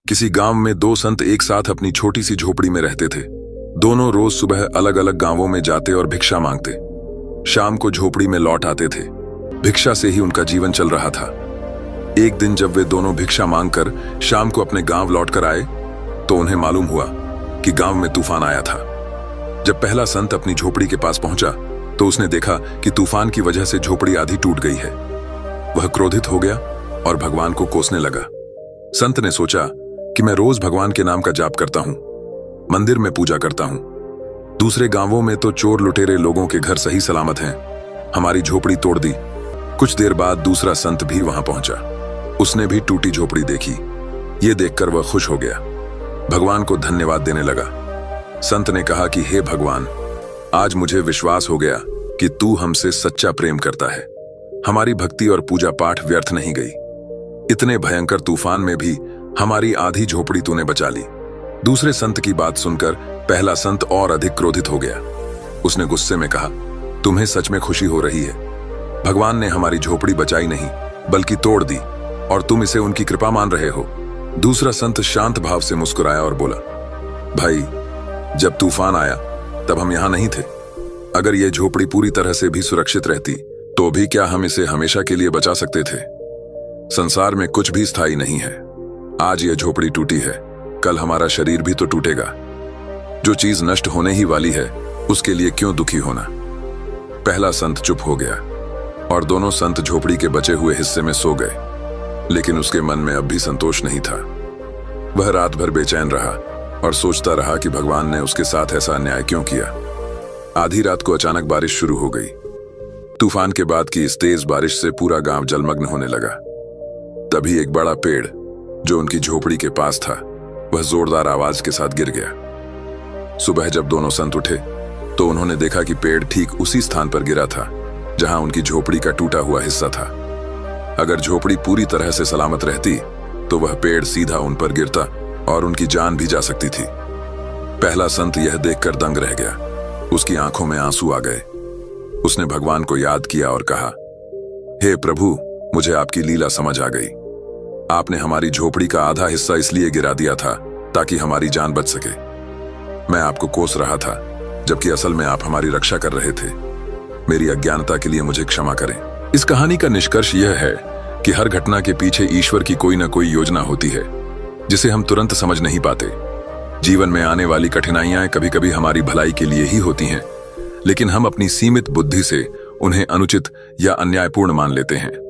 किसी गांव में दो संत एक साथ अपनी छोटी सी झोपड़ी में रहते थे। दोनों रोज सुबह अलग अलग गांवों में जाते और भिक्षा मांगते। शाम को झोपड़ी में लौट आते थे। भिक्षा से ही उनका जीवन चल रहा था। एक दिन जब वे दोनों भिक्षा मांगकर शाम को अपने गांव लौटकर आए तो उन्हें मालूम हुआ कि गांव में तूफान आया था। जब पहला संत अपनी झोपड़ी के पास पहुंचा तो उसने देखा कि तूफान की वजह से झोपड़ी आधी टूट गई है। वह क्रोधित हो गया और भगवान को कोसने लगा। संत ने सोचा कि मैं रोज भगवान के नाम का जाप करता हूं, मंदिर में पूजा करता हूं। दूसरे गांवों में तो चोर लुटेरे लोगों के घर सही सलामत हैं, हमारी झोपड़ी तोड़ दी। कुछ देर बाद दूसरा संत भी वहां पहुंचा। उसने भी टूटी झोपड़ी देखी। ये देखकर वह खुश हो गया, भगवान को धन्यवाद देने लगा। संत ने कहा कि हे भगवान, आज मुझे विश्वास हो गया कि तू हमसे सच्चा प्रेम करता है। हमारी भक्ति और पूजा पाठ व्यर्थ नहीं गई। इतने भयंकर तूफान में भी हमारी आधी झोपड़ी तूने बचा ली। दूसरे संत की बात सुनकर पहला संत और अधिक क्रोधित हो गया। उसने गुस्से में कहा, तुम्हें सच में खुशी हो रही है? भगवान ने हमारी झोपड़ी बचाई नहीं बल्कि तोड़ दी और तुम इसे उनकी कृपा मान रहे हो। दूसरा संत शांत भाव से मुस्कुराया और बोला, भाई, जब तूफान आया तब हम यहां नहीं थे। अगर यह झोपड़ी पूरी तरह से भी सुरक्षित रहती तो भी क्या हम इसे हमेशा के लिए बचा सकते थे? संसार में कुछ भी स्थायी नहीं है। आज यह झोपड़ी टूटी है, कल हमारा शरीर भी तो टूटेगा। जो चीज नष्ट होने ही वाली है उसके लिए क्यों दुखी होना? पहला संत चुप हो गया और दोनों संत झोपड़ी के बचे हुए हिस्से में सो गए। लेकिन उसके मन में अब भी संतोष नहीं था। वह रात भर बेचैन रहा और सोचता रहा कि भगवान ने उसके साथ ऐसा अन्याय क्यों किया। आधी रात को अचानक बारिश शुरू हो गई। तूफान के बाद की इस तेज बारिश से पूरा गांव जलमग्न होने लगा। तभी एक बड़ा पेड़ जो उनकी झोपड़ी के पास था वह जोरदार आवाज के साथ गिर गया। सुबह जब दोनों संत उठे तो उन्होंने देखा कि पेड़ ठीक उसी स्थान पर गिरा था जहां उनकी झोपड़ी का टूटा हुआ हिस्सा था। अगर झोपड़ी पूरी तरह से सलामत रहती तो वह पेड़ सीधा उन पर गिरता और उनकी जान भी जा सकती थी। पहला संत यह देखकर दंग रह गया। उसकी आंखों में आंसू आ गए। उसने भगवान को याद किया और कहा, हे प्रभु, मुझे आपकी लीला समझ आ गई। आपने हमारी झोपड़ी का आधा हिस्सा इसलिए गिरा दिया था ताकि हमारी जान बच सके। मैं आपको कोस रहा था जबकि असल में आप हमारी रक्षा कर रहे थे। मेरी अज्ञानता के लिए मुझे क्षमा करें। इस कहानी का निष्कर्ष यह है कि हर घटना के पीछे ईश्वर की कोई न कोई योजना होती है जिसे हम तुरंत समझ नहीं पाते। जीवन में आने वाली कठिनाइयां कभी कभी हमारी भलाई के लिए ही होती हैं, लेकिन हम अपनी सीमित बुद्धि से उन्हें अनुचित या अन्यायपूर्ण मान लेते हैं।